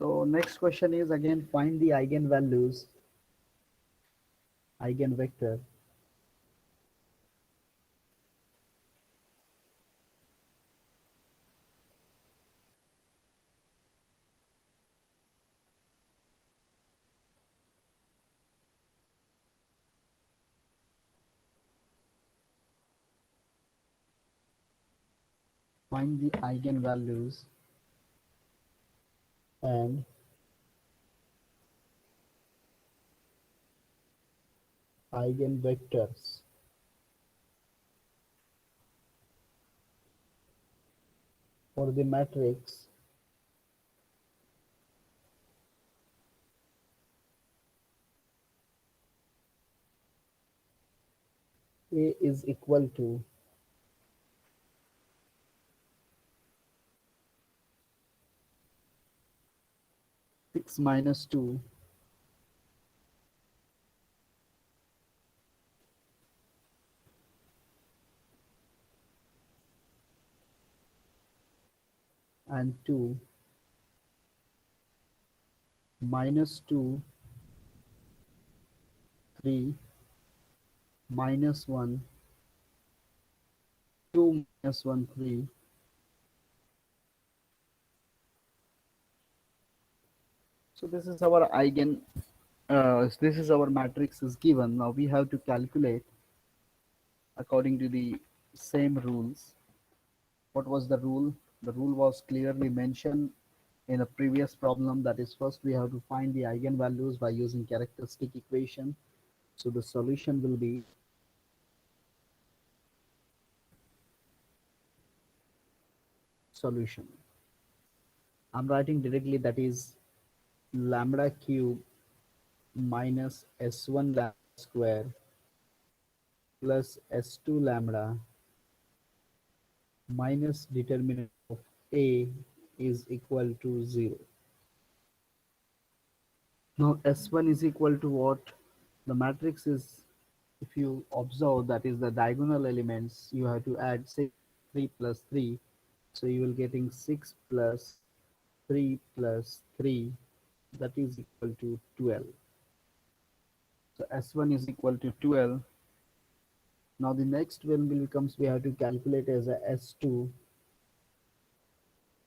So next question is again find the eigenvalues, eigenvector. Find the eigenvalues and eigenvectors for the matrix A is equal to 6 minus 2 and 2 minus 2 3 minus 1 2 minus 1 3. So this is our this is our matrix is given. Now we have to calculate according to the same rules. What was the rule? The rule was clearly mentioned in a previous problem, that is first we have to find the eigenvalues by using characteristic equation. So the solution will be solution. I'm writing directly, that is lambda cube minus s1 lambda square plus s2 lambda minus determinant of A is equal to 0. Now S1 is equal to what? The matrix is, if you observe, that is the diagonal elements, you have to add 6, 3 plus 3. So you will getting 6 plus 3 plus 3, that is equal to 12. So S1 is equal to 12. Now the next one will becomes, we have to calculate as a S2.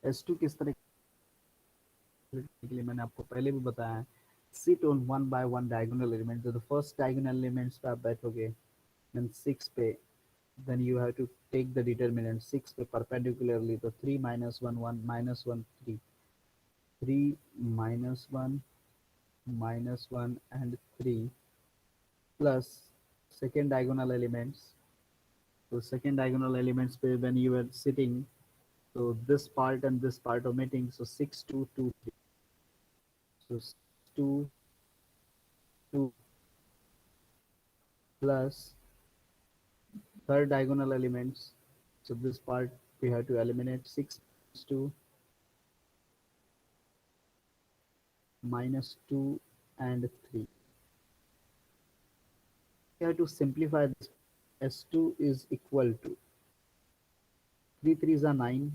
S2 किस तरह के लिए मैंने आपको पहले भी बताया है, sit on one by one diagonal element. So the first diagonal elements पे आप बैठोगे, then 6 पे, then you have to take the determinant 6 पे perpendicularly, तो 3 minus 1 1 minus 1 3 3 minus 1 minus 1 and 3 plus second diagonal elements. So second diagonal elements पे when you were sitting, so this part and this part omitting, so 6 2 2 3, so 2 2 plus third diagonal elements. So this part we have to eliminate, 6 2 minus 2 and 3. We have to simplify this. S2 is equal to 3 3s are 9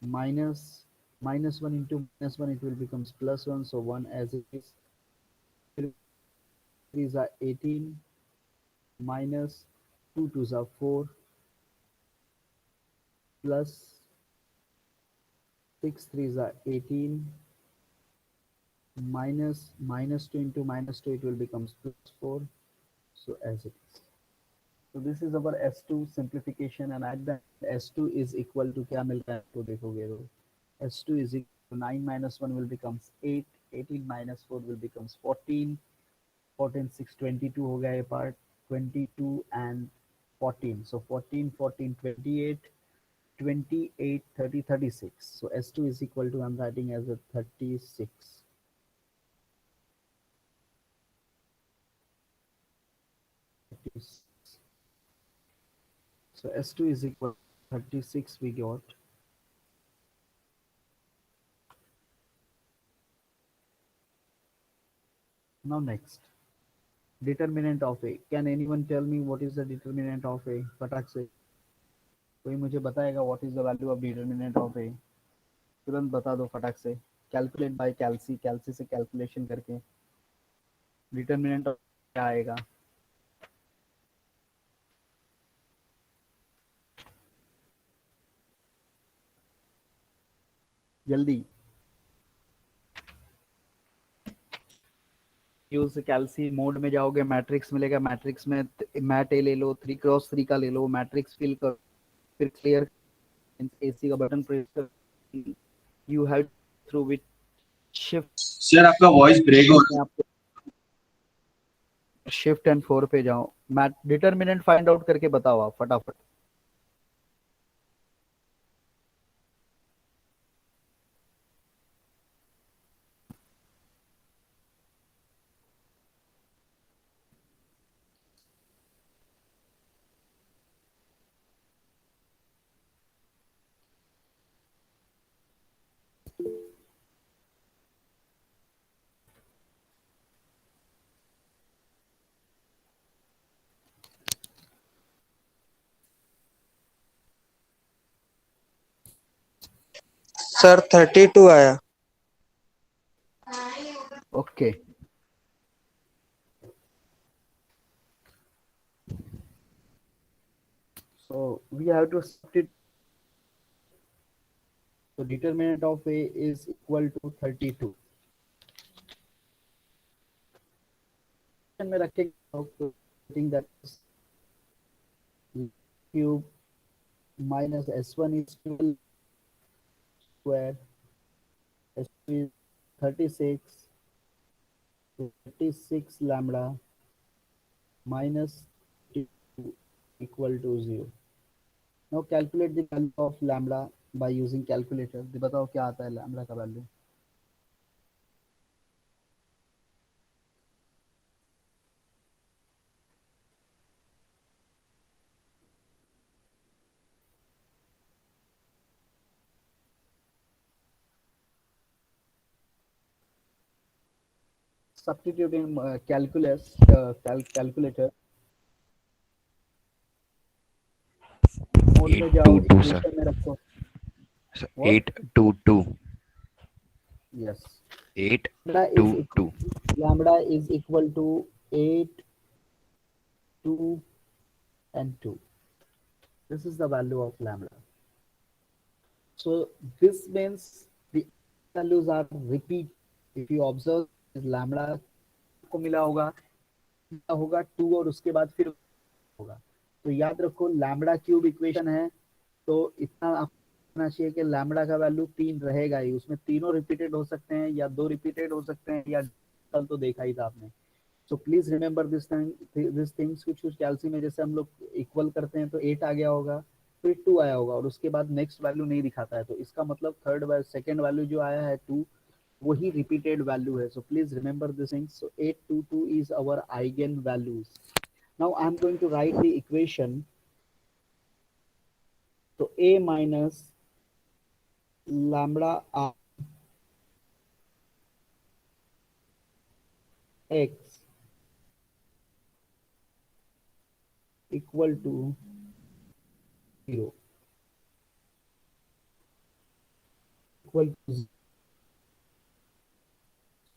minus minus 1 into minus 1, it will becomes plus 1, so 1 as it is. 3 3s are 18 minus 2 2s are 4 plus 6 3s are 18 minus minus 2 into minus 2, it will becomes plus 4, so as it is. So this is our S2 simplification, and at the S2 is equal to क्या मिल रहा है आपको देखोगे तो S2 is equal to 9 minus 1 will becomes 8, 18 minus 4 will becomes 14, 14 6 22 हो गया ये part, 22 and 14, so 14 14 28, 28 30 36. So S2 is equal to, I'm writing as a 36. So S2 is equal to 36 we got. Now next, determinant of A. Can anyone tell me what is the determinant of A? फटाक से कोई मुझे बताएगा what is the value of determinant of A? तुरंत बता दो फटाक से. कैलकुलेट बाय कैलसी, कैलसी से कैलकुलेशन करके डिटर्मिनेंट क्या आएगा? जल्दी यूज कैलसी मोड में जाओगे, मैट्रिक्स मिलेगा, मैट्रिक्स में मैट ए ले लो, 3x3 का ले लो, मैट्रिक्स फिल करो, फिर क्लियर एसी का बटन प्रेस कर, you have through with shift, sir आपका वॉइस ब्रेक हो रहा है। शिफ्ट एंड 4 पे जाओ, मैट डिटर्मिनेंट फाइंड आउट करके बताओ आप फटाफट। सर 32 आया। Okay, so we have to substitute. So determinant of A is equal to 32. में रखेंगे that is cube minus s1 is 12 square, s2 is 36, 36 lambda minus 2 equal to 0. Now calculate the value of lambda by using calculator. तो बताओ क्या आता है lambda का value? Substituting calculator mode में जाओ, 822 sir. इक्वेशन में रखो। Sir, What? 822. Yes. 822. Lambda is equal to 8, 2 and 2. This is the value of lambda. So this means the values are repeat. If you observe lambda को मिला होगा 2 और उसके बाद फिर होगा, तो याद रखो लैम्बडा क्यूब इक्वेशन है, तो इतना आपको चाहिए कि लैम्बडा का वैल्यू 3 रहेगा ही, उसमें तीनों रिपीटेड हो सकते हैं या 2 रिपीटेड हो सकते हैं, या कल तो देखा ही था आपने। सो प्लीज रिमेंबर दिस थिंग्स, कुछ कैलसी में जैसे हम लोग इक्वल करते हैं तो 8 आ गया होगा, फिर 2 आया होगा और उसके बाद नेक्स्ट वैल्यू नहीं दिखाता है, तो इसका मतलब सेकंड वैल्यू जो आया है 2 वही रिपीटेड वैल्यू है। So please remember this thing. So 822 is our eigen values. Now I am going to write the equation. तो a minus lambda r x equal to 0, equal to 0.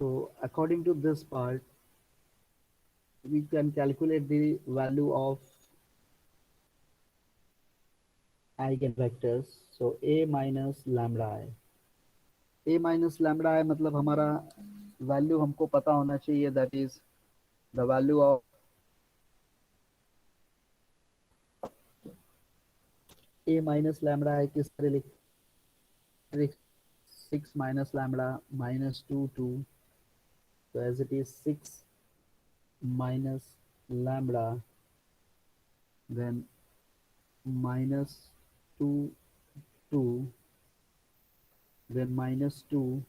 So according to this part, we can calculate the value of eigenvectors. So a minus lambda I. a minus lambda I मतलब हमारा value हमको पता होना चाहिए, that is the value of a minus lambda I किस तरह लिख 6 minus lambda minus 2 2, so as it is 6 minus lambda, then minus 2 2, then minus 2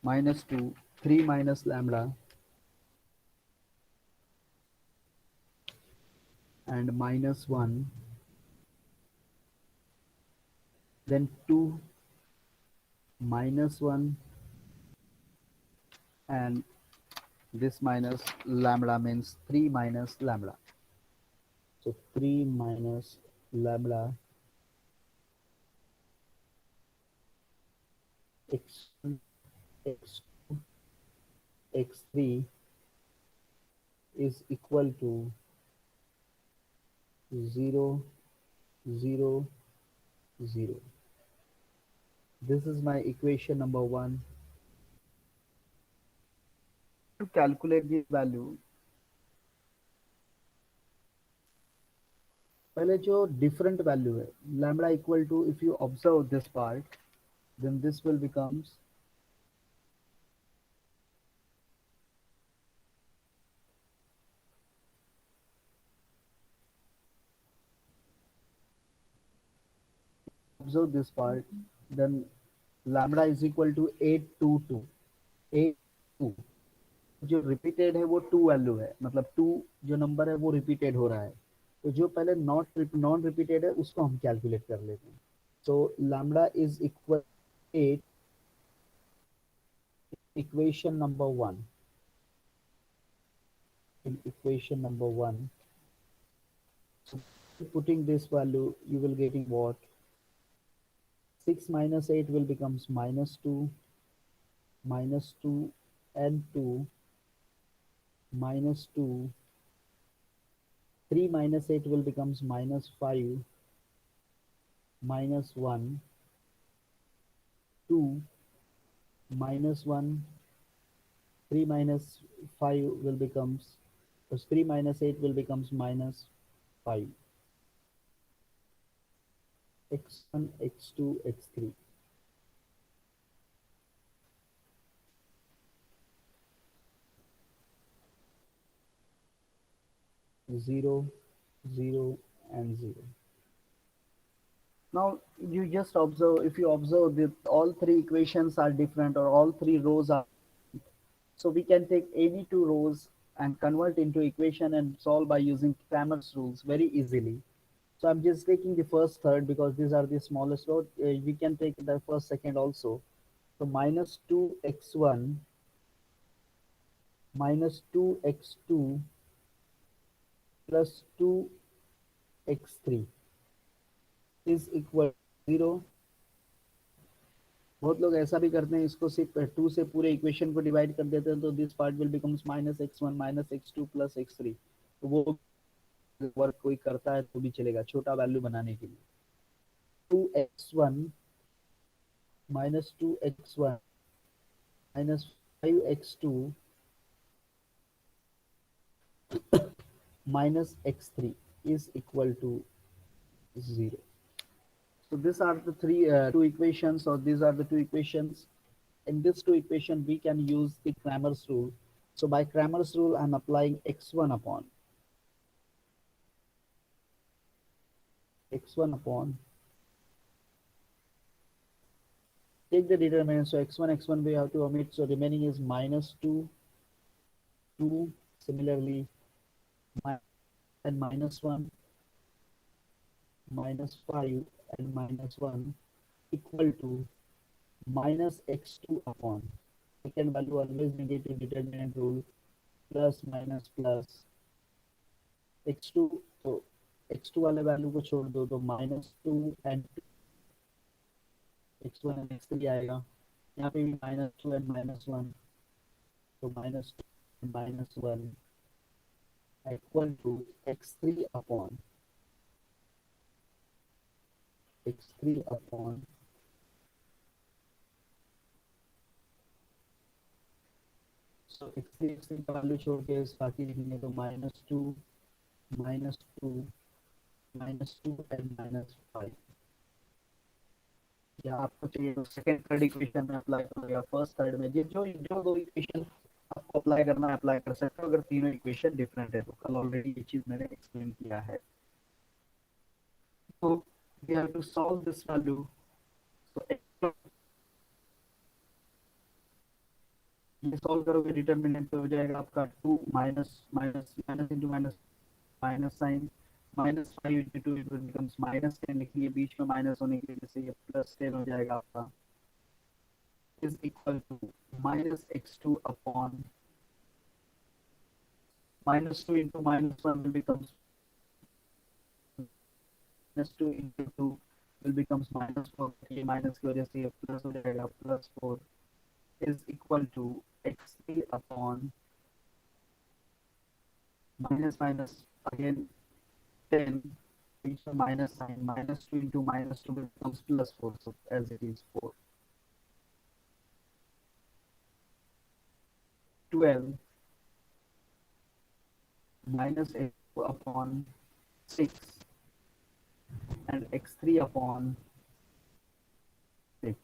minus 2 3 minus lambda and minus 1, then 2 minus 1, and this minus lambda means 3 minus lambda. So 3 minus lambda x1, x2, x3 is equal to 0, 0, 0. This is my equation number 1. To calculate this value, पहले जो different value है lambda equal to, if you observe this part, then this will becomes observe this part, then lambda is equal to 822. 8 जो repeated है वो 2 value है, मतलब 2 जो number है वो रिपीटेड हो रहा है, तो जो पहले नॉन रिपीटेड है उसको हम कैलकुलेट कर लेते हैं. So lambda is equal 8, equation number 1. In equation number 1, so putting this value, you will getting what? 6 minus 8 will becomes minus 2 and 2 minus 2. 3 minus 8 will becomes minus 5 minus 1. 2 minus 1. 3 minus 5 will becomes, 3 minus 8 will becomes minus 5. x1, x2, x3. Zero, 0, and 0. Now you just observe, if you observe that all three equations are different or all three rows are, so we can take any two rows and convert into equation and solve by using Cramer's rules very easily. So I'm just taking the first, third because these are the smallest row. We can take the first, second also. So minus 2x1 minus 2x2 plus 2x3 is equal to 0. बहुत लोग ऐसा भी करते हैं, इसको सिर्फ 2 से पूरे इक्वेशन को डिवाइड कर देते हैं, तो this part will becomes minus x1 minus x2 plus x3. तो वो वर्क कोई करता है तो भी चलेगा छोटा वैल्यू बनाने के लिए. 2x1 minus 2x1 minus 5x2 minus x3 is equal to 0. So these are the two equations, or these are the two equations. In these two equations, we can use the Cramer's rule. So by Cramer's rule, I'm applying x1 upon take the determinant. So x1 we have to omit. So remaining is minus 2, 2. Similarly, and minus 1, minus 5 and minus 1 equal to minus x2 upon. Second value always negative determinant rule, plus minus plus x2. तो x2 वाले value को छोड़ दो तो minus 2 and 2. x1 and x3 आएगा. यहाँ पे भी minus 2 and minus 1. तो minus 2 and minus 1 equal to x3 upon so x3 का वैल्यू छोड़ के बाकी लिखेंगे तो minus 2 minus 2 and minus 5. या आपको चाहिए तो सेकंड थर्ड इक्वेशन में अप्लाई करोगे, फर्स्ट थर्ड में जो दो इक्वेशन आपको अप्लाई करना है अप्लाई कर सकते हो, अगर तीनों इक्वेशन डिफरेंट है तो. कल ऑलरेडी ये चीज मैंने एक्सप्लेन किया है. तो we have to solve this value. So ये सॉल्व करोगे डिटरमिनेंट पे हो जाएगा आपका 2 minus minus minus into minus minus sign minus 5 into 2 it becomes minus 10. लिखिए बीच में माइनस होने की वजह से ये प्लस 10 हो जाएगा आपका, is equal to minus x2 upon minus 2 into minus 1 will becomes minus 2 into 2 will becomes -4, ये माइनस की वजह से ये प्लस हो जाएगा, +4 is equal to x3 upon minus minus again 10 into minus sign, -2 into -2 becomes +4, so as it is 4. 12 minus x upon 6 and x3 upon 6.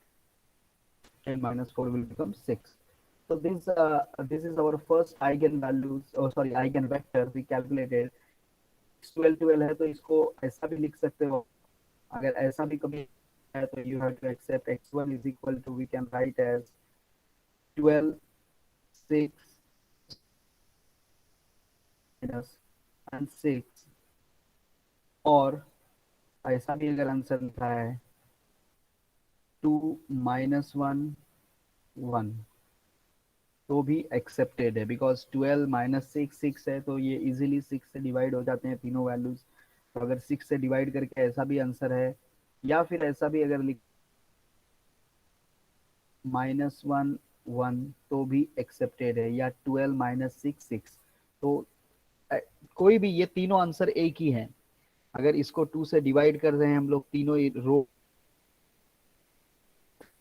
10 minus 4 will become 6. So this is our first eigenvalues, oh sorry, eigenvector we calculated. 12 12 है तो इसको ऐसा भी लिख सकते हो, अगर ऐसा भी कभी है तो you have to accept x1 is equal to, we can write as 12 6 minus and 6, और ऐसा भी अगर आंसर लिखा है 2 minus 1 1 तो भी एक्सेप्टेड है, बिकॉज 12 माइनस 6 6 है, तो ये इजीली 6 से डिवाइड हो जाते हैं तीनों वैल्यूज। तो अगर 6 से डिवाइड करके ऐसा भी आंसर है, या फिर ऐसा भी अगर लिख -1 1 तो भी एक्सेप्टेड है, या 12 माइनस 6 6, तो कोई भी, ये तीनों आंसर एक ही है। अगर इसको 2 से डिवाइड कर रहे हैं हम लोग तीनों रो,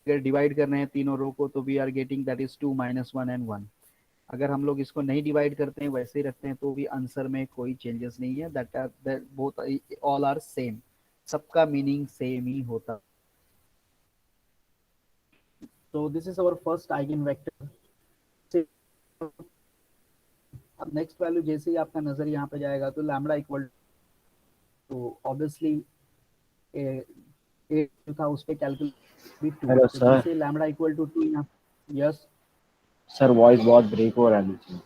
अगर डिवाइड कर रहे हैं तीनों रो को, तो we are getting that is 2 minus 1 and 1। अगर हम लोग इसको नहीं डिवाइड करते हैं, वैसे ही रखते हैं, तो भी आंसर में कोई चेंजेस नहीं है। That both all are same, सबका मीनिंग सेम ही होता। तो this is our first eigen vector. अब नेक्स्ट वैल्यू जैसे ही आपका नजर यहाँ पे जाएगा, तो लैम्बडा इक्वल, तो ऑब्वियसली जो था उस पे कैलकुलेट भी 2। हेलो तो सर। जैसे लैम्बडा इक्वल टू 2 यहाँ, यस सर वॉइस बहुत ब्रेक हो रहा है बीच में।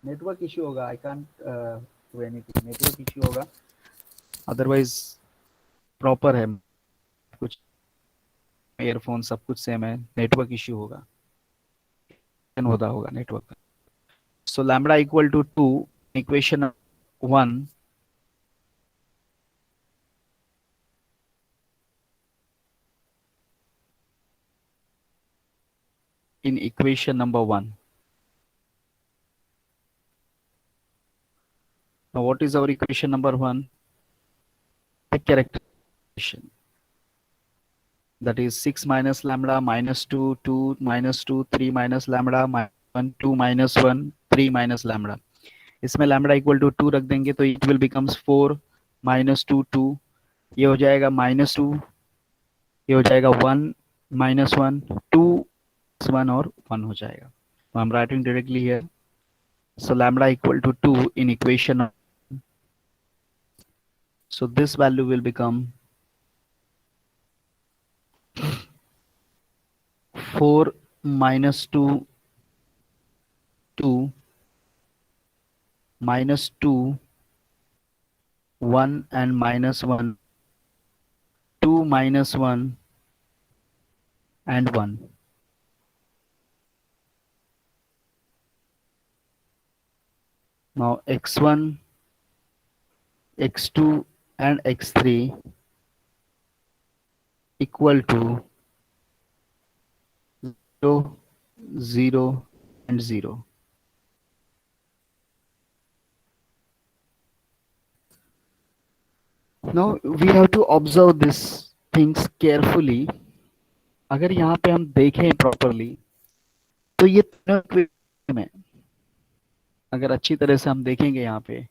नेटवर्क इश्यू होगा, I can't do anything, network issue होगा, अदरवाइज प्रॉपर है, कुछ ईयरफोन सब कुछ सेम है, नेटवर्क इश्यू होगा, होता होगा network. So lambda equal to 2, equation 1 in equation number 1. Now what is our equation number 1? A characterization. That is 6 minus lambda minus 2, 2 minus 2, 3 minus lambda minus 1, 2 minus 1, 3 minus lambda. इसमें lambda equal to 2 रख देंगे, तो it will becomes 4 minus 2 2, ये हो जाएगा minus 2, ये हो जाएगा 1 minus 1, 2 1 और 1 हो जाएगा। तो I'm writing directly here. So lambda equal to 2 in equation. So this value will become 4 minus 2 2 minus 2 1 and minus 1, 2 minus 1 and 1. Now x1, x2 and x3 equal to 0 0 and 0. Now we have to observe these things carefully. अगर यहाँ पे हम देखें properly, तो ये तीनों में अगर अच्छी तरह से हम देखेंगे यहाँ पे,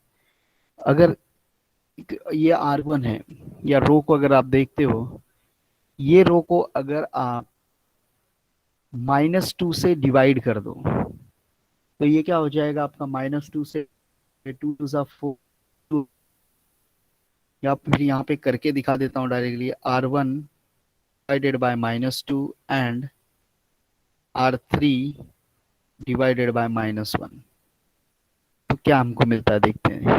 अगर ये R1 है, या रो को अगर आप देखते हो, ये रो को अगर आप -2 से डिवाइड कर दो, तो ये क्या हो जाएगा आपका, -2 से 2 2 4, या फिर यहाँ पे करके दिखा देता हूँ directly, R1 divided by -2 and R3 divided by -1, तो क्या हमको मिलता है देखते हैं।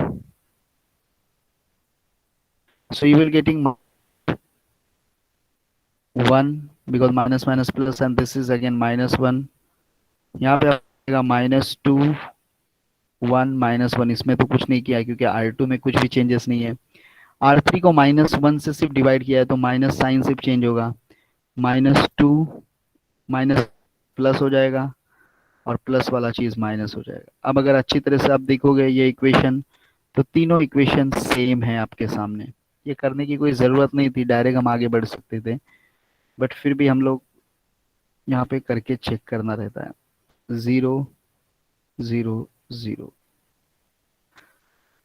So you will getting 1 because minus minus plus, and this is again -1. यहाँ पे आएगा -2 1 -1, इसमें तो कुछ नहीं किया क्योंकि R2 में कुछ भी चेंजेस नहीं है। R3 को -1 से सिर्फ डिवाइड किया है तो माइनस साइन सिर्फ चेंज होगा, -2 माइनस प्लस हो जाएगा और प्लस वाला चीज माइनस हो जाएगा। अब अगर अच्छी तरह से आप देखोगे ये इक्वेशन, तो तीनों इक्वेशन सेम है आपके सामने। ये करने की कोई ज़रूरत नहीं थी, डायरेक्ट हम आगे बढ़ सकते थे, बट फिर भी हम लोग यहाँ पे करके चेक करना रहता है। 0 0 0,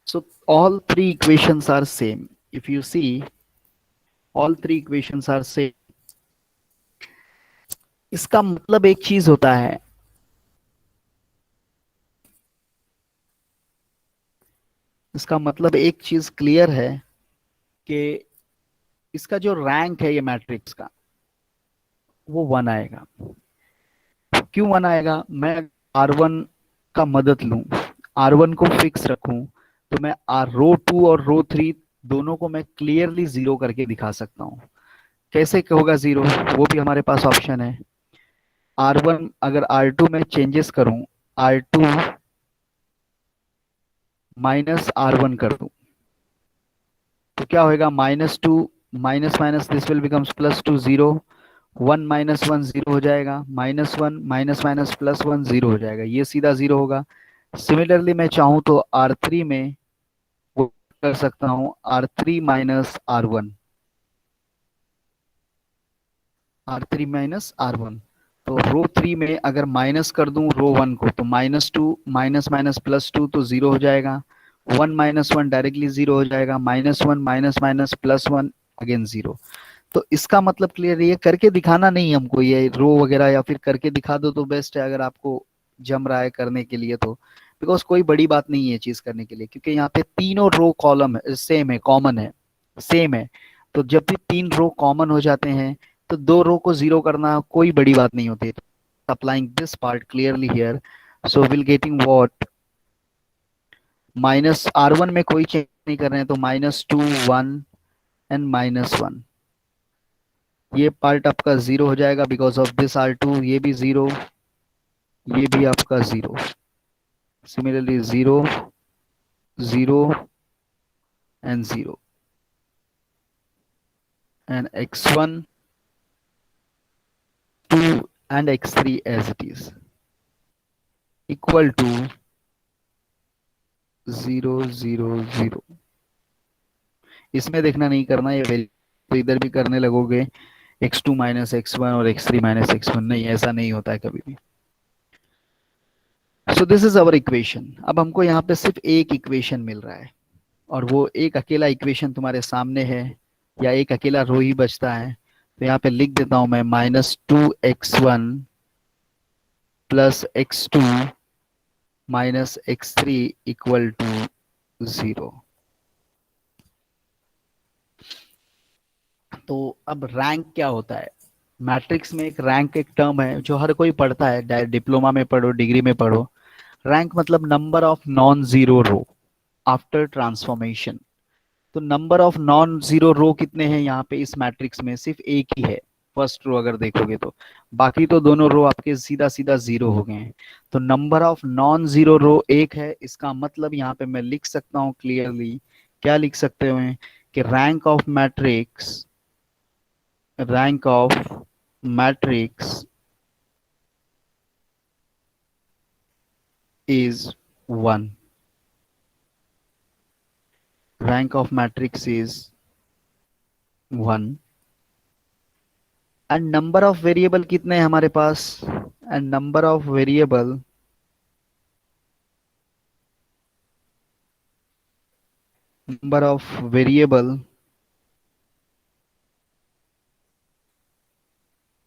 so all three equations are same. If you see, all three equations are same. इसका मतलब एक चीज होता है, इसका मतलब एक चीज क्लियर है कि इसका जो रैंक है ये मैट्रिक्स का, वो 1 आएगा। क्यों 1 आएगा? मैं R1 का मदद लूं, R1 को फिक्स रखूं, तो मैं रो 2 और रो 3 दोनों को मैं क्लियरली 0 करके दिखा सकता हूं। कैसे होगा 0? वो भी हमारे पास ऑप्शन है। R1 अगर R2 में चेंजेस करूं, R2 माइनस R1 कर दूं, तो क्या होगा? -2 minus minus this will becomes +2 0, 1 minus 1 0 हो जाएगा, -1 माइनस माइनस +1 0 हो जाएगा, ये सीधा 0 होगा। सिमिलरली मैं चाहूं तो R3 में वो कर सकता हूं, R3 minus R1, R3 minus R1। तो रो 3 में अगर माइनस कर दूं रो 1 को, तो -2 माइनस माइनस +2 तो 0 हो जाएगा, 1 माइनस 1 डायरेक्टली 0 हो जाएगा, -1 माइनस माइनस +1 अगेन 0। तो इसका मतलब क्लियर है, ये करके दिखाना नहीं हमको, ये रो वगैरह, या फिर करके दिखा दो तो बेस्ट है अगर आपको जम रहा है करने के लिए तो, बिकॉज कोई बड़ी बात नहीं है चीज करने के लिए, क्योंकि यहाँ पे तीनों रो कॉलम सेम है, कॉमन है, सेम है। तो जब भी 3 रो कॉमन हो जाते हैं तो 2 रो को 0 करना कोई बड़ी बात नहीं होती। Applying this part clearly here, so will getting what, -R1 में कोई चेंज नहीं कर रहे हैं तो -2 1 एंड -1, ये पार्ट आपका 0 हो जाएगा बिकॉज ऑफ दिस R2, ये भी 0, ये भी आपका 0। Similarly 0 0 and 0, and x1 2 and x3 as it is, equal to 0 0 0। इसमें देखना नहीं करना, ये वैल्यू तो इधर भी करने लगोगे, x2 माइनस x1 और x3 माइनस x1, नहीं, ऐसा नहीं होता है कभी भी। सो दिस इज अवर इक्वेशन। अब हमको यहाँ पे सिर्फ एक इक्वेशन मिल रहा है, और वो एक अकेला इक्वेशन तुम्हारे सामने है, या एक अकेला रो ही बचता है। तो यहाँ पे लिख देता हूं मैं, -2x1 plus x2 minus x3 equal to 0। तो अब रैंक क्या होता है? मैट्रिक्स में एक रैंक एक टर्म है जो हर कोई पढ़ता है, डिप्लोमा में पढ़ो, डिग्री में पढ़ो। रैंक मतलब number of non zero row after transformation. तो number of non zero row कितने हैं यहाँ पे इस मैट्रिक्स में? सिर्फ एक ही है, फर्स्ट रो अगर देखोगे तो, बाकी तो दोनों रो आपके सीधा सीधा 0 हो गए हैं। तो नंबर ऑफ नॉन जीरो रो एक है, इसका मतलब यहाँ पे मैं लिख सकता हूँ क्लियरली, क्या लिख सकते हो कि rank of matrix, rank of matrix is 1, rank of matrix is 1, and number of variable कितने हैं हमारे पास? and number of variable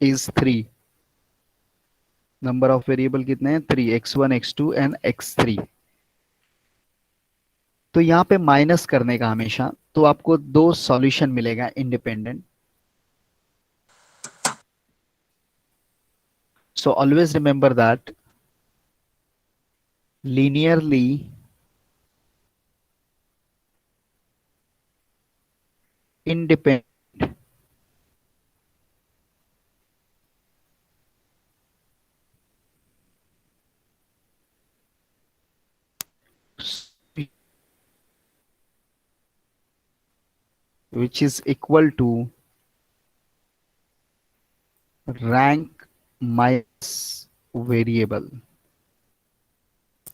is 3। Number of variable कितने हैं? 3, x1 x2 एंड x3। तो यहाँ पे माइनस करने का हमेशा, तो आपको दो सॉल्यूशन मिलेगा independent. So always remember that linearly independent which is equal to rank minus variable,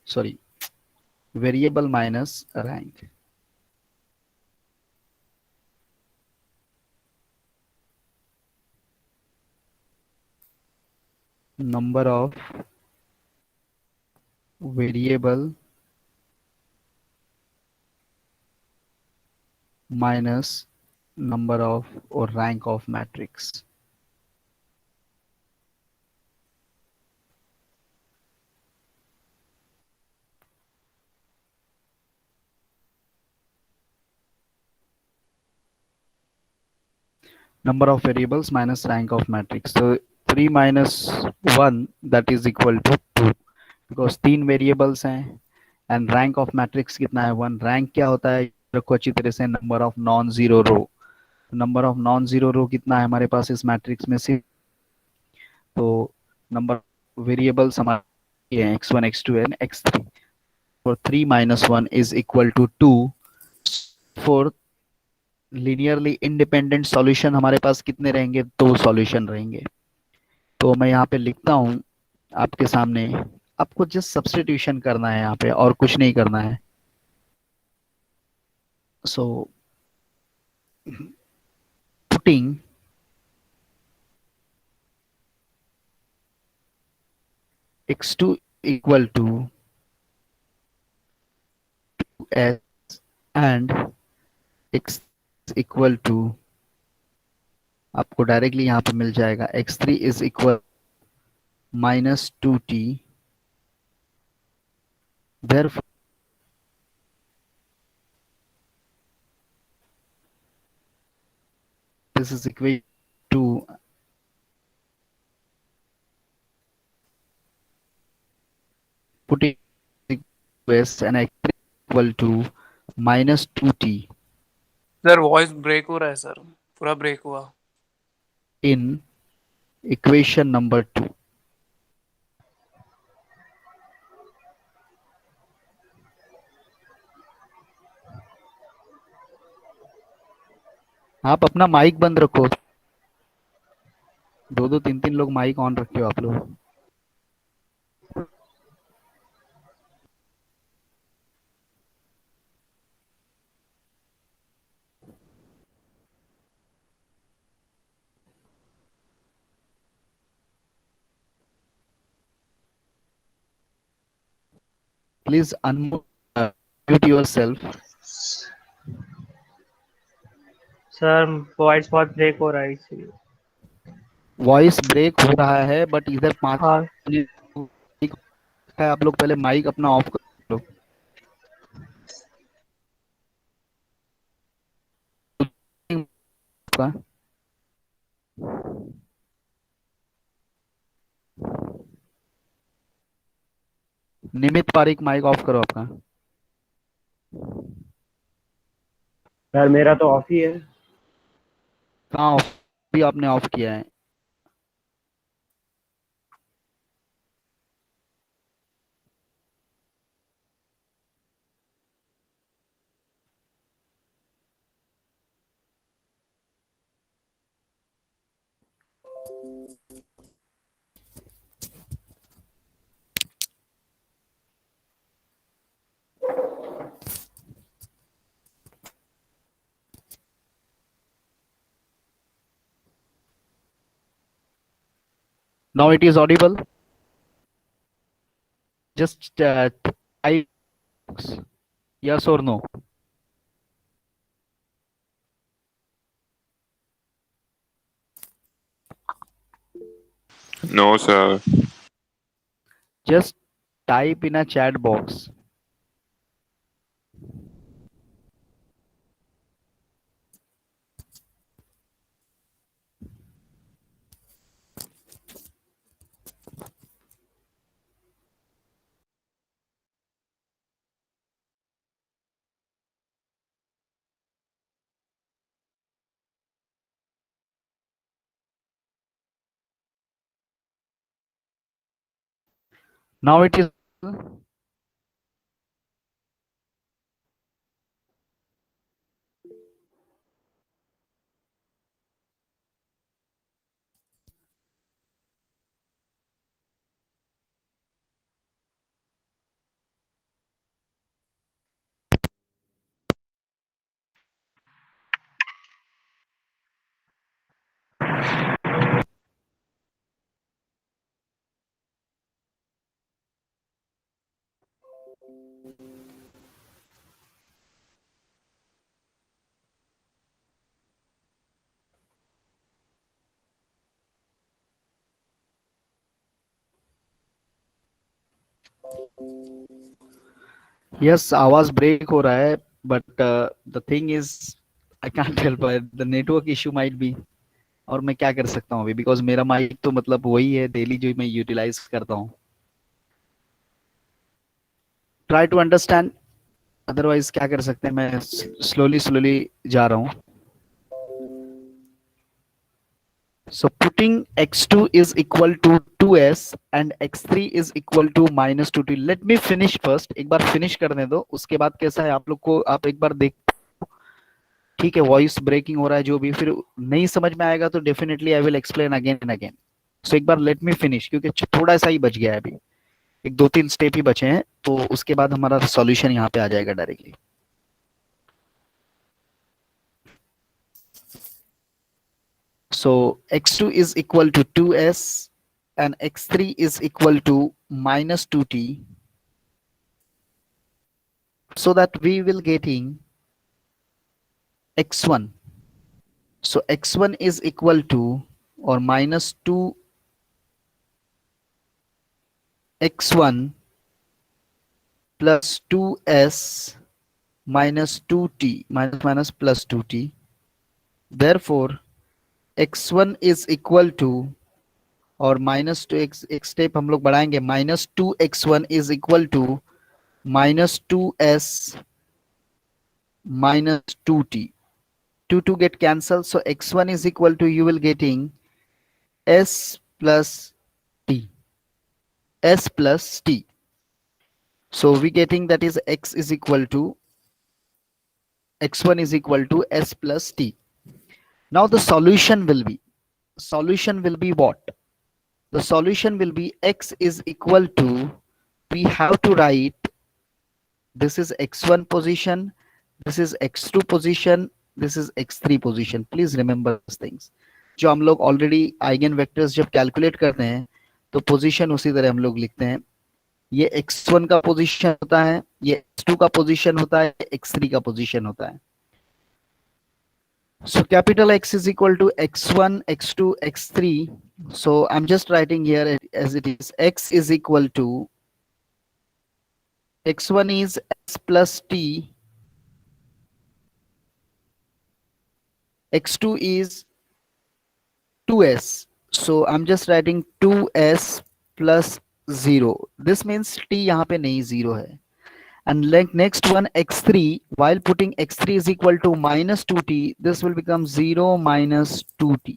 sorry, variable minus rank. Number of variable minus number of or rank of matrix. Number of variables minus rank of matrix. So 3 minus 1 that is equal to 2 because 3 variables हैं and rank of matrix कितना है 1. Rank क्या होता है रखो अच्छी तरह से, number of non zero row. Number of non zero row कितना है हमारे पास इस मैट्रिक्स में से, तो नंबर वेरिएबल्स हमारे हैं x1 x2 एंड x3 और 3 minus 1 is equal to 2. Four linearly independent solution हमारे पास कितने रहेंगे, 2 सॉल्यूशन रहेंगे. तो मैं यहाँ पे लिखता हूँ आपके सामने, आपको जस्ट सब्स्टिट्यूशन करना है यहाँ पे और कुछ नहीं करना है. So putting x2 equal to 2s and x equal to, आपको डायरेक्टली यहाँ पे मिल जाएगा x3 is equal minus 2t. Therefore this is equal to putting s and x3 equal to minus 2t sir voice break हो रहा है sir, पूरा break हुआ. in equation number 2. आप अपना माइक बंद रखो, 2-2 3-3 लोग माइक ऑन रखे हो आप लोग. Please unmute yourself. Sir voice बहुत ब्रेक हो रहा है इसलिए. वॉइस ब्रेक हो रहा है बट इधर 5 हाँ है, आप लोग पहले माइक अपना ऑफ कर लो. आपका निमित पारिक माइक ऑफ करो आपका. सर मेरा तो ऑफ ही है. कहाँ ऑफ, भी आपने ऑफ किया है. Now it is audible. Just type yes or no. No, sir. Just type in a chat box. Now it is. Yes, आवाज ब्रेक हो रहा है, but the thing is I can't help it, the network issue might be. और मैं क्या कर सकता हूँ अभी, बिकॉज मेरा माइक तो मतलब वही है डेली जो मैं यूटिलाइज करता हूँ। ट्राई टू अंडरस्टैंड, अदरवाइज क्या कर सकते हैं, मैं स्लोली स्लोली जा रहा हूँ। So putting x2 is equal to 2s and x3 is equal to minus 2t. Let me finish first. एक बार फिनिश करने दो, उसके बाद कैसा है आप लोग को, आप एक बार देख, ठीक है, वॉइस ब्रेकिंग हो रहा है जो भी, फिर नहीं समझ में आएगा तो definitely I will explain again and again. So एक बार लेट मी फिनिश, क्योंकि थोड़ा सा ही बच गया है अभी, एक 2-3 स्टेप ही बचे हैं, तो उसके बाद हमारा सॉल्यूशन यहाँ पे आ जाएगा directly. So x2 is equal to 2s and x3 is equal to minus 2t. So that we will getting x1. So x1 is equal to or minus 2 x1 plus 2s minus 2t minus plus 2t. Therefore x1 is equal to और minus two x, एक step हम लोग बढ़ाएंगे, minus 2x1 is equal to minus 2s minus 2t. 2 get cancelled, so x1 is equal to, you will getting s plus t, s plus t. So we getting that is x is equal to, x1 is equal to s plus t. Now the solution will be what? The solution will be x is equal to, we have to write, this is x1 position, this is x2 position, this is x3 position. Please remember these things. जो हम लोग already eigen vectors जब calculate करते हैं तो position उसी तरह हम लोग लिखते हैं। ये x1 का पोजीशन होता है, ये x2 का पोजीशन होता है, x3 का पोजीशन होता है। So capital X is equal to x1, x2, x3. So I'm just writing here as it is. X is equal to, x1 is s plus t, x2 is 2s. So I'm just writing 2s plus 0. This means t यहाँ पे नहीं 0 है. And like next one x3, while putting x3 is equal to minus 2t, this will become 0 minus 2t.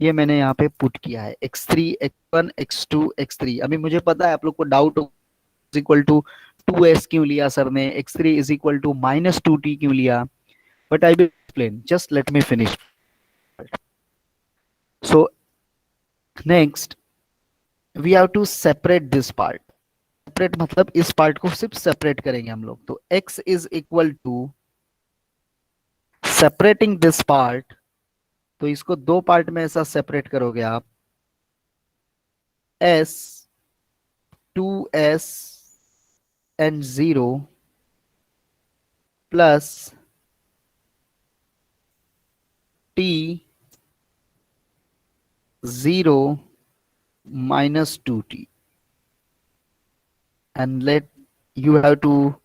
ये मैंने यहाँ पे put किया है, x3, x1, x2, x3. अभी मुझे पता है आप लोग को doubt is equal to 2s क्यों लिया सर ने, x3 is equal to minus 2t क्यों लिया, but I will explain. Just let me finish. So next we have to separate this part. Separate मतलब इस पार्ट को सिर्फ सेपरेट करेंगे हम लोग, तो x is equal to, separating this part, तो इसको दो पार्ट में ऐसा सेपरेट करोगे आप, s 2s and 0 plus t 0 minus 2t. And let you have to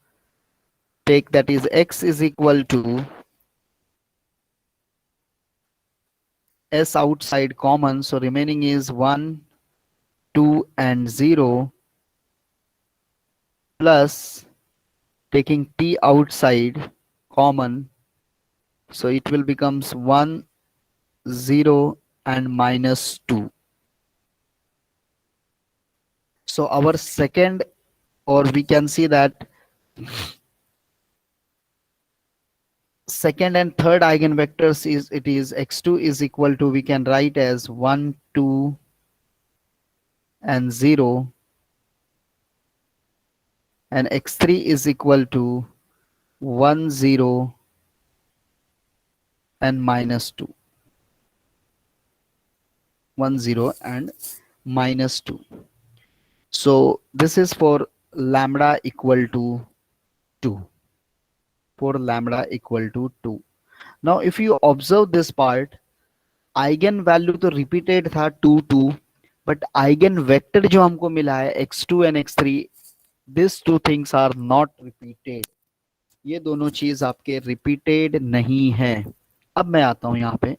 take that is x is equal to s outside common, so remaining is 1, 2 and 0 plus taking t outside common, so it will becomes 1, 0 and minus 2. So our second, or we can see that second and third eigenvectors is, it is x2 is equal to, we can write as 1, 2 and 0, and x3 is equal to 1, 0 and minus 2. 1, 0 and minus 2. So this is for lambda equal to 2. For lambda equal to 2. Now if you observe this part, eigen value तो repeated था 2 2, but eigen vector जो हमको मिला है x2 and x3, this two things are not repeated. ये दोनों चीज आपके रिपीटेड नहीं है. अब मैं आता हूं यहां पे.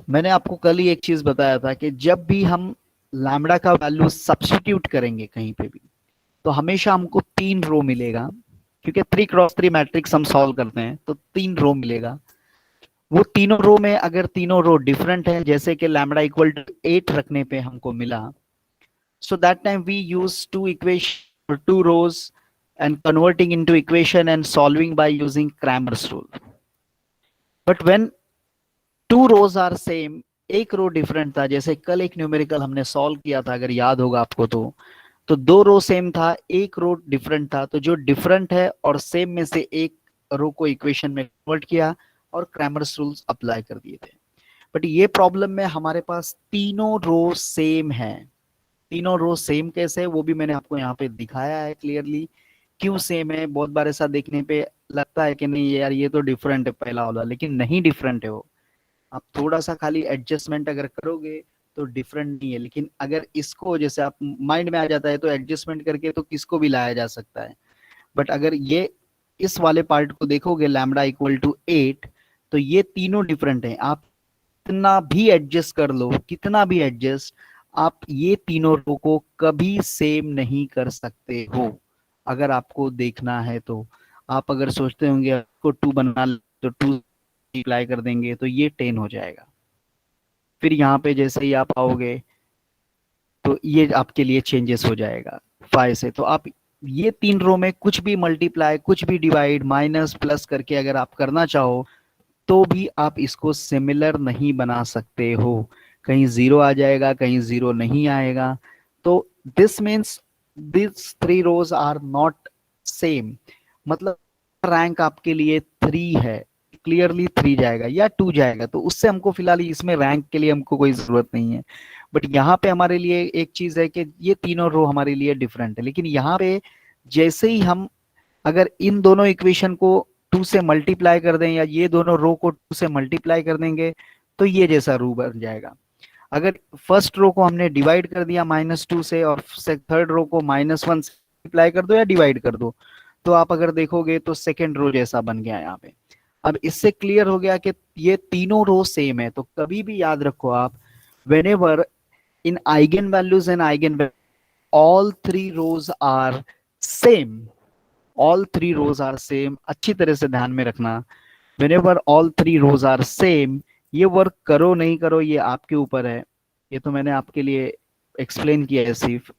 मैंने आपको कल ही एक चीज बताया था कि जब भी हम लैम्बडा का वैल्यू सब्स्टिट्यूट करेंगे कहीं पे भी, तो हमेशा हमको 3 रो मिलेगा, क्योंकि 3x3 मैट्रिक्स हम सॉल्व करते हैं तो 3 रो मिलेगा. वो तीनों रो में अगर तीनों रो डिफरेंट है, जैसे कि लैम्बडा इक्वल टू 8 रखने पे हमको मिला, so that time we use two equation or 2 rows and converting into equation and solving by using Cramer's rule. But when 2 rows are same, एक रो डिफरेंट था, जैसे कल एक न्यूमेरिकल हमने सॉल्व किया था, अगर याद होगा आपको तो 2 रो सेम था, एक रो डिफरेंट था. तो जो डिफरेंट है और सेम में से एक रो को इक्वेशन में कन्वर्ट किया और क्रैमर्स रूल्स अप्लाई कर दिए थे. बट ये प्रॉब्लम में हमारे पास तीनों रो सेम है. तीनों रो सेम कैसे, वो भी मैंने आपको यहाँ पे दिखाया है क्लियरली. क्यों सेम है, बहुत बार ऐसा देखने पे लगता है कि नहीं यार ये तो डिफरेंट है पहला वाला, लेकिन नहीं डिफरेंट है वो. आप थोड़ा सा खाली एडजस्टमेंट अगर करोगे तो डिफरेंट नहीं है. लेकिन अगर इसको जैसे आप माइंड में आ जाता है तो एडजस्टमेंट करके तो किसको भी लाया जा सकता है. बट अगर ये इस वाले पार्ट को देखोगे लैम्बडा इक्वल टू 8, तो ये तीनों डिफरेंट हैं. आप कितना भी एडजस्ट कर लो, कितना भी एडजस्ट, आप ये तीनों रो को कभी सेम नहीं कर सकते हो. अगर आपको देखना है तो आप अगर सोचते होंगे आपको 2 बना तो 2 मल्टीप्लाई कर देंगे तो ये 10 हो जाएगा. फिर यहाँ पे जैसे ही आप आओगे तो ये आपके लिए चेंजेस हो जाएगा 5 से. तो आप ये 3 रो में कुछ भी मल्टीप्लाई, कुछ भी डिवाइड, माइनस, प्लस करके अगर आप करना चाहो तो भी आप इसको सिमिलर नहीं बना सकते हो. कहीं 0 आ जाएगा, कहीं 0 नहीं आएगा. तो this means this 3 rows are not same. मतलब रैंक आपके लिए 3 है, क्लियरली 3 जाएगा या 2 जाएगा. तो उससे हमको फिलहाल इसमें रैंक के लिए हमको कोई जरूरत नहीं है. बट यहाँ पे हमारे लिए एक चीज है कि ये तीनों रो हमारे लिए डिफरेंट है. लेकिन यहाँ पे जैसे ही हम अगर इन दोनों इक्वेशन को 2 से मल्टीप्लाई कर दें या ये दोनों रो को 2 से मल्टीप्लाई कर देंगे तो ये जैसा रो बन जाएगा. अगर फर्स्ट रो को हमने डिवाइड कर दिया -2 से और थर्ड रो को -1 से मल्टीप्लाई कर दो या डिवाइड कर दो, तो आप अगर देखोगे तो सेकेंड रो जैसा बन गया यहाँ पे. अब इससे क्लियर हो गया कि ये तीनों रो सेम है. तो कभी भी याद रखो आप, whenever in eigen values and eigen all 3 rows are same, all 3 rows are same. अच्छी तरह से ध्यान में रखना, whenever all 3 rows are same, ये वर्क करो नहीं करो ये आपके ऊपर है. ये तो मैंने आपके लिए एक्सप्लेन किया है सिर्फ.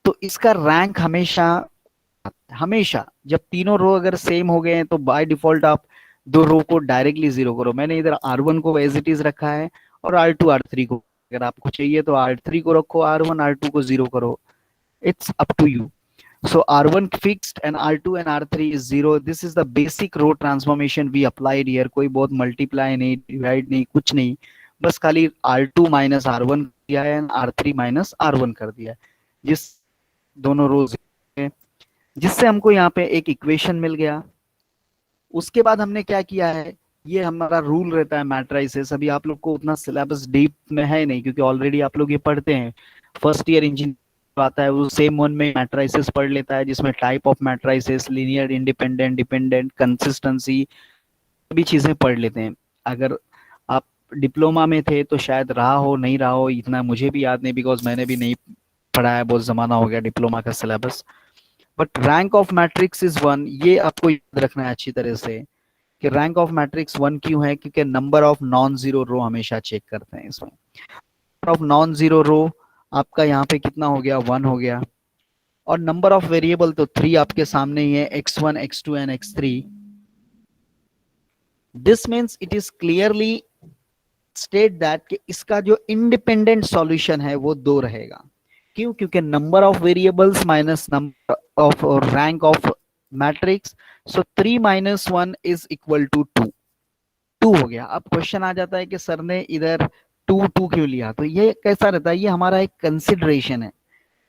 तो इसका रैंक हमेशा जब तीनों रो अगर सेम हो गए हैं तो बाय डिफॉल्ट आप 2 रो को डायरेक्टली 0 करो. मैंने इधर R1 को एज इट इज रखा है और R2 R3 को, अगर आपको चाहिए तो R3 को रखो R1, R2 को 0 करो. It's up to you. So R1 fixed and R2 and R3 is 0. This is the basic row transformation we applied here. कोई बहुत multiply नहीं, divide नहीं, कुछ नहीं, बस खाली R2 minus R1 किया है and R3 minus R1 कर दिया है, जिस दोनों रोज, जिससे हमको यहाँ पे एक इक्वेशन मिल गया. उसके बाद हमने क्या किया है, ये हमारा रूल रहता है मैट्राइसेस. अभी आप लोग को उतना सिलेबस डीप में है नहीं क्योंकि ऑलरेडी आप लोग ये पढ़ते हैं. फर्स्ट ईयर इंजीनियरिंग आता है वो सेम वन में मैट्राइसेस पढ़ लेता है, जिसमें type of matrices, linear, independent, dependent, consistency, सभी चीजें पढ़ लेते हैं. अगर आप डिप्लोमा में थे तो शायद रहा हो, नहीं रहा हो, इतना मुझे भी याद नहीं बिकॉज मैंने भी नहीं पढ़ा है, बहुत जमाना हो गया डिप्लोमा का syllabus. But rank of matrix is 1. ये आपको याद रखना है अच्छी तरह से कि रैंक ऑफ मैट्रिक्स 1 क्यों है, क्योंकि नंबर ऑफ नॉन जीरो रो हमेशा चेक करते हैं इसमें. नंबर ऑफ नॉन जीरो रो आपका यहाँ पे कितना हो गया, 1 हो गया. और नंबर ऑफ वेरिएबल तो 3 आपके सामने ही है, x1, x2 and x3. This means it is clearly state that कि इसका जो इंडिपेंडेंट सॉल्यूशन है वो 2 रहेगा. क्यों, क्योंकि number of variables minus number of rank of matrix, so 3 - 1 is equal to 2. 2 हो गया. अब क्वेश्चन आ जाता है कि सर ने इधर टू टू क्यों लिया? तो ये कैसा रहता है, ये हमारा एक कंसिडरेशन है।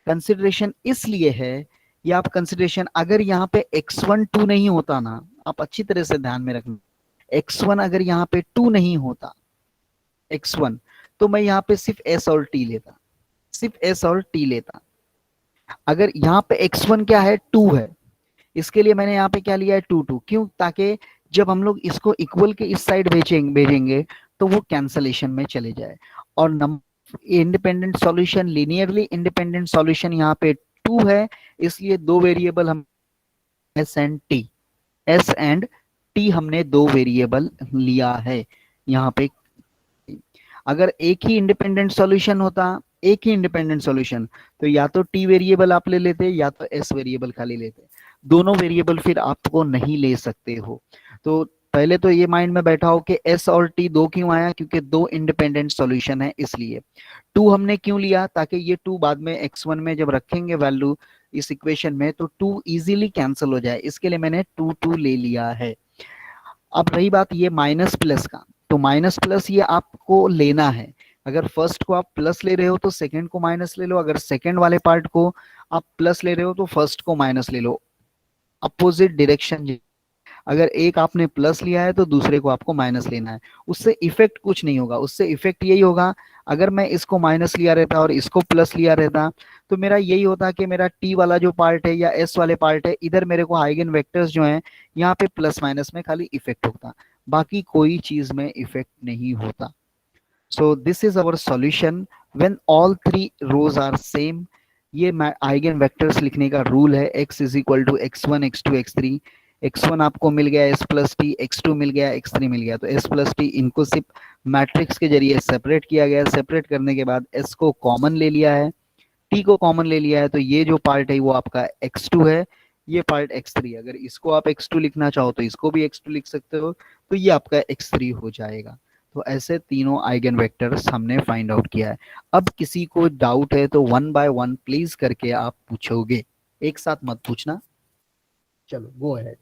कंसिडरेशन इसलिए है, ये आप कंसिडरेशन, अगर यहाँ पे x1 2 नहीं होता ना, आप अच्छी तरह से ध्यान में रखना, x1 अगर यहाँ पे 2 नहीं होता, x1, तो मैं यहाँ पे सिर्फ s और t लेता, सिर्फ s और t लेता। अगर यहाँ पे x1 क्या है, 2 है, इसके लिए मैंने यहाँ पे क्या लिया है, 2 2, क्यों? ताकि जब हम लोग इसको इक्वल के इस साइड भेजेंगे तो वो कैंसलेशन में चले जाए। और number independent solution, linearly independent solution यहाँ पे 2 है, इसलिए दो वेरिएबल हम s एंड t हमने दो वेरिएबल लिया है यहाँ पे। अगर एक ही इंडिपेंडेंट सॉल्यूशन होता, एक ही इंडिपेंडेंट सॉल्यूशन, तो या तो t वेरिएबल आप ले लेते या तो s वेरिएबल खाली लेते, दोनों वेरिएबल फिर आपको नहीं ले सकते हो। तो पहले तो ये माइंड में बैठा हो कि s और t दो क्यों आया, क्योंकि दो इंडिपेंडेंट सॉल्यूशन है इसलिए। 2 हमने क्यों लिया, ताकि ये 2 बाद में x1 में जब रखेंगे वैल्यू इस इक्वेशन में तो 2 इजीली कैंसिल हो जाए, इसके लिए मैंने 2 2 ले लिया है। अब रही बात ये माइनस प्लस का, तो माइनस प्लस ये आपको लेना है। अगर फर्स्ट को आप प्लस ले रहे हो तो सेकंड को माइनस ले लो, अगर सेकंड वाले पार्ट को आप प्लस ले रहे हो तो फर्स्ट को माइनस ले लो, अपोजिट डायरेक्शन। अगर एक आपने प्लस लिया है तो दूसरे को आपको माइनस लेना है, उससे इफेक्ट कुछ नहीं होगा, उससे इफेक्ट यही होगा, अगर मैं इसको माइनस लिया रहता और इसको प्लस लिया रहता तो मेरा यही होता कि मेरा टी वाला जो पार्ट है या एस वाले पार्ट है, इधर मेरे को आइगन वेक्टर्स जो हैं यहाँ पे प्लस माइनस में खाली इफेक्ट होता, बाकी कोई चीज में इफेक्ट नहीं होता। So this is our solution when all three rows are same. ये आइगन वेक्टर्स लिखने का रूल है, x is equal to x1 x2 x3। x1 आपको मिल गया s प्लस टी, x2 मिल गया, x3 मिल गया, तो s प्लस टी इनको सिर्फ मैट्रिक्स के जरिए सेपरेट किया गया। सेपरेट करने के बाद s को कॉमन ले लिया है, t को कॉमन ले लिया है, तो ये जो पार्ट है वो आपका x2 है, ये पार्ट x3। अगर इसको आप x2 लिखना चाहो तो इसको भी x2 लिख सकते हो, तो ये आपका x3 हो जाएगा। तो ऐसे तीनों आइगन वेक्टर्स हमने फाइंड आउट किया है। अब किसी को डाउट है तो 1 बाय 1 प्लीज करके आप पूछोगे, एक साथ मत पूछना। चलो गो अहेड।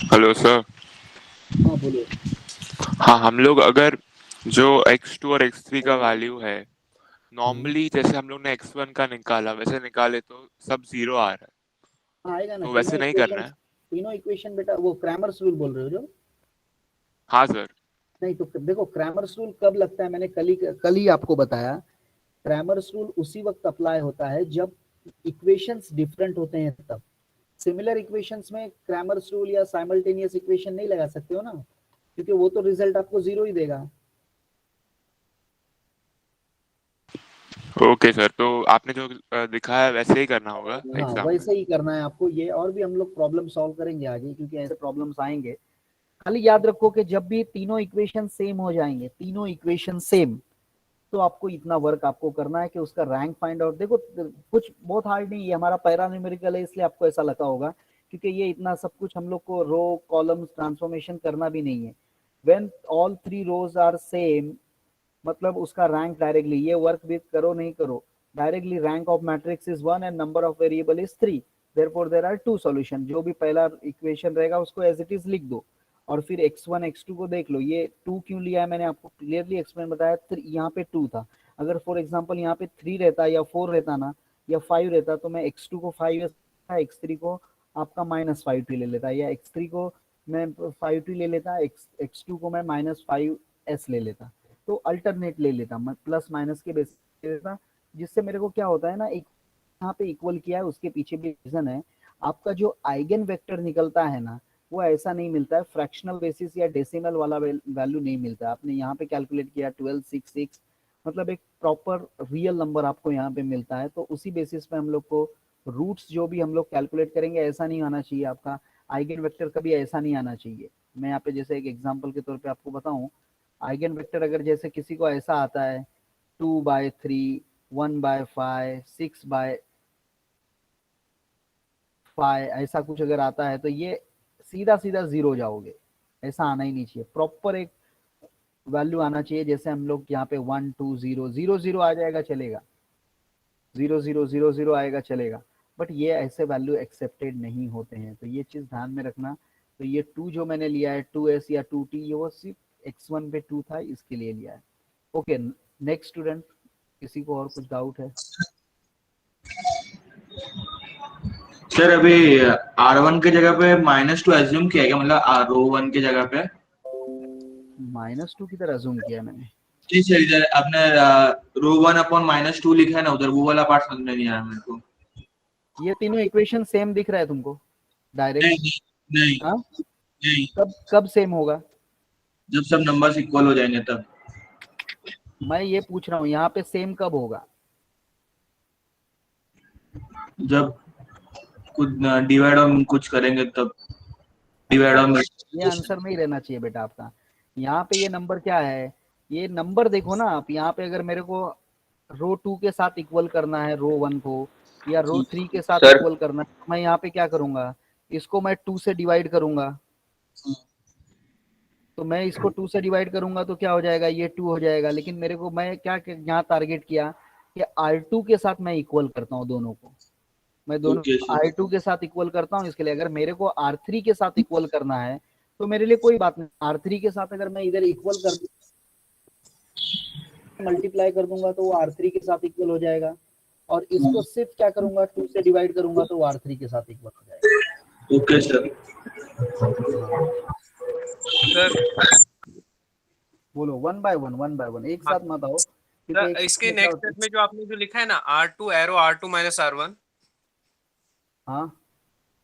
Hello sir. हाँ बोलिए। हाँ, हम लोग अगर जो x2 और x3 का वैल्यू है नॉर्मली जैसे हम लोग ने x1 का निकाला वैसे निकाले तो सब 0 आ रहा है, आएगा ना, तो वैसे नहीं करना है। तीनों इक्वेशन बेटा वो क्रैमर्स रूल बोल रहे हो जो? हाँ सर। नहीं तो देखो क्रैमर्स रूल कब लगता है, मैंने कल ही आपको बताया। क्रैमर्स रूल उसी वक्त अप्लाई होता है जब इक्वेशंस डिफरेंट होते हैं तब। सिमिलर इक्वेशंस में क्रैमर्स रूल या साइमल्टेनियस इक्वेशन नहीं लगा सकते हो ना, क्योंकि वो तो रिजल्ट आपको 0 ही देगा। ओके सर, तो आपने जो दिखाया है वैसे ही करना होगा हाँ एग्जाम में। वैसे ही करना है आपको ये, और भी हम लोग प्रॉब्लम सॉल्व करेंगे आगे, क्योंकि ऐसे प्रॉब्लम्स आएंगे। खाली याद रखो कि जब भी तीनों इक्वेशन सेम हो जाएंगे, तीनों इक्वेशन सेम, तो आपको इतना वर्क आपको करना है कि उसका रैंक फाइंड आउट। देखो कुछ बहुत हार्ड नहीं है, हमारा पैरा न्यूमेरिकल है इसलिए आपको ऐसा लगा होगा, क्योंकि ये इतना सब कुछ हम लोग को रो कॉलम्स ट्रांसफॉर्मेशन करना भी नहीं है। When all three rows are same, मतलब उसका रैंक डायरेक्टली, ये वर्क भी करो नहीं करो, directly rank of matrix is 1 and number of variable is 3, therefore there are 2 solution. जो भी पहला इक्वेशन रहेगा उसको एज इट इज लिख दो, और फिर x1 x2 को देख लो। ये 2 क्यों लिया है मैंने आपको क्लियरली एक्सप्लेन बताया, यहाँ पे 2 था, अगर फॉर एग्जांपल यहाँ पे 3 रहता या 4 रहता ना या 5 रहता तो मैं x2 को 5 x3 को आपका -5t ले लेता, या x3 को मैं 5t ले लेता, x2 को मैं -5s ले लेता, तो अल्टरनेट ले लेता, मैं प्लस माइनस के बेसिस ले लेता। जिससे मेरे को क्या होता है ना, एक यहाँ पे इक्वल किया है, उसके पीछे भी रीजन है। आपका जो आइगन वेक्टर निकलता है ना, वो ऐसा नहीं मिलता है, फ्रैक्शनल बेसिस या डेसिमल वाला वैल्यू नहीं मिलता है। आपने यहाँ पे कैलकुलेट किया 1266, मतलब एक प्रॉपर रियल नंबर आपको यहाँ पे मिलता है। तो उसी बेसिस पे हम लोग को रूट्स जो भी हम लोग कैलकुलेट करेंगे, ऐसा नहीं आना चाहिए आपका आइगन वेक्टर, कभी ऐसा नहीं आना चाहिए। मैं यहाँ पे जैसे एक एग्जाम्पल के तौर पर आपको बताऊँ, आइगन वेक्टर अगर जैसे किसी को ऐसा आता है 2/3, 1/5, 6/5, ऐसा कुछ अगर आता है तो ये सीधा सीधा 0 जाओगे, ऐसा आना ही नहीं चाहिए। प्रॉपर एक वैल्यू आना चाहिए, जैसे हम लोग यहाँ पे 1 2 0 0 0 आ जाएगा चलेगा, 0 0 0 0 आएगा चलेगा, बट ये ऐसे वैल्यू एक्सेप्टेड नहीं होते हैं, तो ये चीज ध्यान में रखना। तो ये 2 जो मैंने लिया है 2s या 2t, ये वो सिर्फ x1 पे 2 था इसके लिए लिया है। ओके, नेक्स्ट स्टूडेंट, किसी को और कुछ डाउट है? सर अभी R1 की जगह पे -2 एज्यूम किया क्या, मतलब रो 1 की जगह पे? -2 की तरह अज्यूम किया मैंने। जी सर, इधर आपने रो 1/-2 लिखा है ना, उधर वो वाला पार्ट समझ में नहीं आया मेरे को। ये तीनों इक्वेशन सेम दिख रहा है तुमको डायरेक्ट? नहीं नहीं हाँ, नहीं, कब कब सेम होगा? जब सब नंबर्स इक्वल हो जाएंगे तब। मैं ये पूछ रहा हूँ यहाँ पे सेम कब होगा? जब कुछ डिवाइड और कुछ करेंगे तब। डिवाइड और ये आंसर नहीं रहना चाहिए बेटा आपका। यहाँ पे ये नंबर क्या है, ये नंबर देखो ना आप। यहाँ पे अगर मेरे को रो 2 के साथ इक्वल करना है रो 1 को, या रो 3 के साथ सर। इक्वल करना है, मैं यहाँ पे क्या करूंगा, इसको मैं 2 से डिवाइड करूंगा। तो मैं इसको 2 से डिवाइड करूंगा तो क्या हो जाएगा, ये 2 हो जाएगा। लेकिन मेरे को, मैं क्या यहाँ टारगेट किया कि R2 के साथ मैं इक्वल करता हूँ दोनों को। मैं दोनों ओके सर। R2 के साथ इक्वल करता हूँ। इसके लिए अगर मेरे को R3 के साथ इक्वल करना है तो मेरे लिए कोई बात नहीं, R3 के साथ अगर मैं इधर इक्वल कर मल्टीप्लाई कर दूंगा तो वो R3 के साथ इक्वल हो जाएगा, और इसको सिर्फ क्या करूंगा, 2 से डिवाइड करूंगा तो वो R3 के साथ इक्वल हो जाएगा। Okay sir. सर बोलो, वन बाय वन, एक साथ मत आओ। सर इसके नेक्स्ट स्टेप में जो आपने जो लिखा है ना R2 arrow R2 minus R1, हाँ,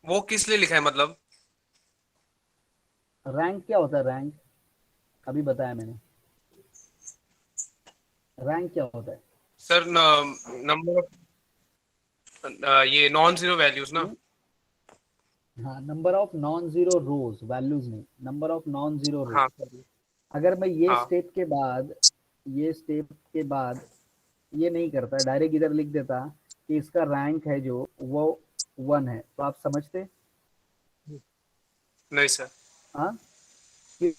वो किस लिए लिखा है? मतलब रैंक क्या होता है? रैंक अभी बताया मैंने। रैंक क्या होता है? सर नंबर ऑफ ये नॉन जीरो वैल्यूज ना। हाँ, number of non zero rows, values नहीं, number of non zero rows. हाँ अगर मैं ये हाँ। स्टेप के बाद ये नहीं करता, डायरेक्ट इधर लिख देता कि इसका रैंक है जो वो 1 है, तो आप समझते? नहीं सर। हाँ, कि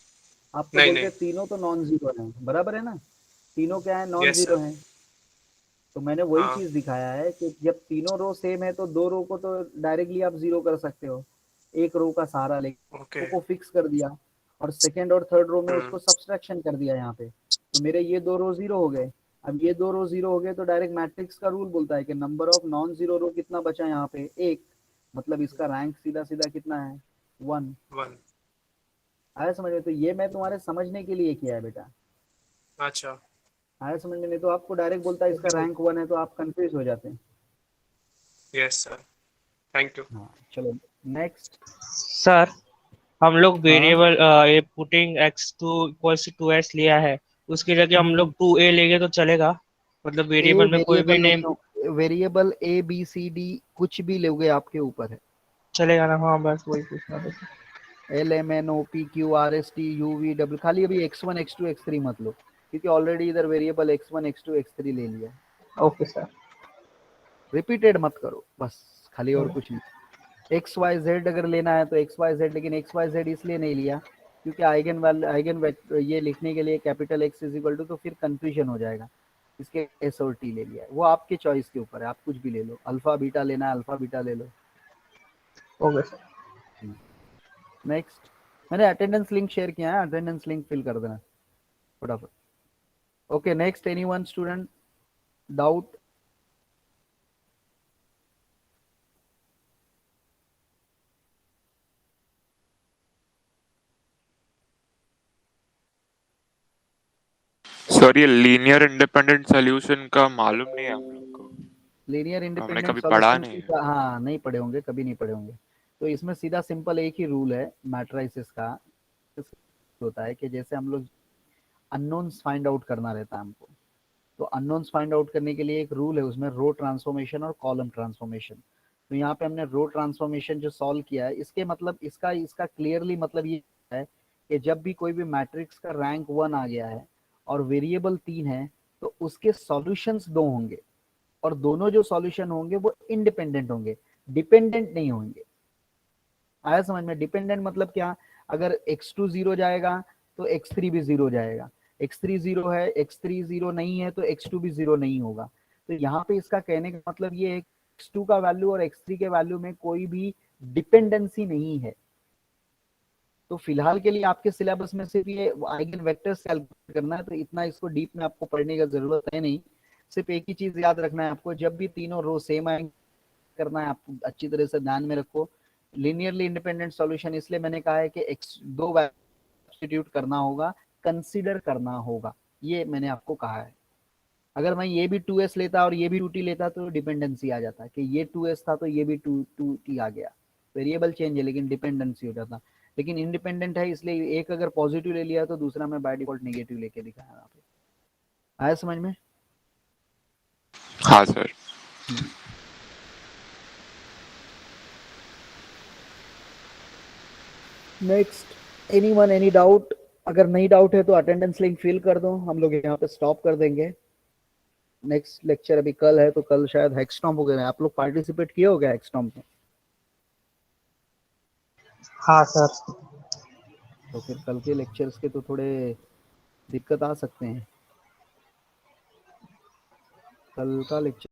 आप तो नहीं, बोलते नहीं। तीनों तो नॉन जीरो हैं, बराबर है ना? तीनों क्या है, नॉन यस जीरो सर। हैं। तो मैंने वही हाँ चीज दिखाया है कि जब तीनों रो सेम है तो दो रो को तो डायरेक्टली आप जीरो कर सकते हो, एक रो का सहारा लेके ओके। को फिक्स कर दिया, और सेकंड और थर्ड रो में उसको सब्सट्रैक्शन कर दिया यहाँ पे, तो मेरे ये दो रो जीरो हो गए। अब ये दो रो जीरो हो गए तो डायरेक्ट मैट्रिक्स का रूल बोलता है कि number of non zero row कितना बचा यहाँ पे, एक। मतलब इसका रैंक सीधा सीधा कितना है, 1। 1। आया समझ में? तो ये मैं तुम्हारे समझने के लिए किया है बेटा, अच्छा। आया समझ में? नहीं तो आपको डायरेक्ट बोलता है इसका रैंक 1 है तो आप कंफ्यूज हो जाते हैं। Yes sir, thank you. हाँ, चलो नेक्स्ट। सर हम लोग हाँ, वेरिएबल ये putting x2 equals to 2s लिया है, उसकी जगह हम लोग 2a लेंगे तो चलेगा? मतलब वेरिएबल में कोई भी name variable A B C D कुछ भी लोगे आपके ऊपर है, चलेगा ना? हाँ बस वही पूछना था। LMNOPQRSTUVW, खाली अभी x1 x2 x3 मत लो, क्योंकि ऑलरेडी इधर वेरिएबल x1 x2 x3 ले लिया। Okay sir. रिपीटेड मत करो बस, खाली, और कुछ नहीं। XYZ अगर लेना है तो XYZ, लेकिन XYZ इसलिए नहीं लिया क्योंकि आइगन ये लिखने के लिए capital X is equal to, तो फिर कंफ्यूजन हो जाएगा, इसके S और T ले लिया है। वो आपके चॉइस के ऊपर है, आप कुछ भी ले लो, अल्फा बीटा लेना है अल्फा बीटा ले लो। Okay sir. नेक्स्ट, मैंने अटेंडेंस लिंक शेयर किया है, अटेंडेंस लिंक फिल कर देना फटाफट। Okay, next, anyone student doubt? Sir ये लीनियर इंडिपेंडेंट सोल्यूशन का मालूम नहीं है हम लोग को। लीनियर हमने इंडिपेंडेंट कभी पढ़ा सॉल्यूशन नहीं है। की, हाँ नहीं पढ़े होंगे, कभी नहीं पढ़े होंगे। तो इसमें सीधा सिंपल एक ही रूल है मैट्रिसेस का, होता है कि जैसे हम लोग अननोन्स फाइंड आउट करना रहता है हमको, तो अननोन्स फाइंड आउट करने के लिए एक रूल है, उसमें रो ट्रांसफॉर्मेशन और कॉलम ट्रांसफॉर्मेशन। तो यहाँ पे हमने रो ट्रांसफॉर्मेशन जो सॉल्व किया है, इसके मतलब इसका क्लियरली मतलब ये है कि जब भी कोई भी मैट्रिक्स का रैंक 1 आ गया है और वेरिएबल 3 है तो उसके सॉल्यूशंस 2 होंगे, और दोनों जो सॉल्यूशन होंगे वो इंडिपेंडेंट होंगे, डिपेंडेंट नहीं होंगे। आया समझ में? डिपेंडेंट मतलब क्या, अगर x2 0 जाएगा तो x3 भी 0 जाएगा, x3 0 है, x3 0 नहीं है तो x2 भी 0 नहीं होगा। तो यहाँ पे इसका कहने का मतलब ये है x2 का वैल्यू और x3 के वैल्यू में कोई भी डिपेंडेंसी नहीं है। तो फिलहाल के लिए आपके सिलेबस में सिर्फ ये आइगन वेक्टर्स कैलकुलेट करना है, तो इतना इसको डीप में आपको पढ़ने की जरूरत है नहीं। सिर्फ एक ही चीज याद रखना है आपको, जब भी तीनों रो सेम आएंगे करना है आपको अच्छी तरह से ध्यान में रखो। लीनियरली इंडिपेंडेंट सॉल्यूशन इसलिए मैंने कहा है कि दो सब्स्टिट्यूट करना होगा, कंसीडर करना होगा, ये मैंने आपको कहा है। अगर मैं ये भी 2s लेता और ये भी 2t लेता तो डिपेंडेंसी आ जाता कि ये 2s था तो ये भी 2t आ गया, वेरिएबल चेंज है लेकिन डिपेंडेंसी हो जाता। लेकिन इंडिपेंडेंट है इसलिए एक अगर पॉजिटिव ले लिया तो दूसरा मैं बाय डिफॉल्ट नेगेटिव लेके दिखाया यहाँ पे। आया समझ में? हाँ sir. Next anyone any doubt? अगर नहीं डाउट है तो अटेंडेंस लिंक फिल कर दो, हम लोग यहाँ पे स्टॉप कर देंगे। नेक्स्ट लेक्चर अभी कल है तो कल शायद हेक्सटॉम्प वगैरह आप लोग पार्टिसिपेट किए हो क्या हेक्सटॉम्प में? हाँ सर। तो फिर कल के लेक्चर्स के तो थोड़े दिक्कत आ सकते हैं। कल का लेक्चर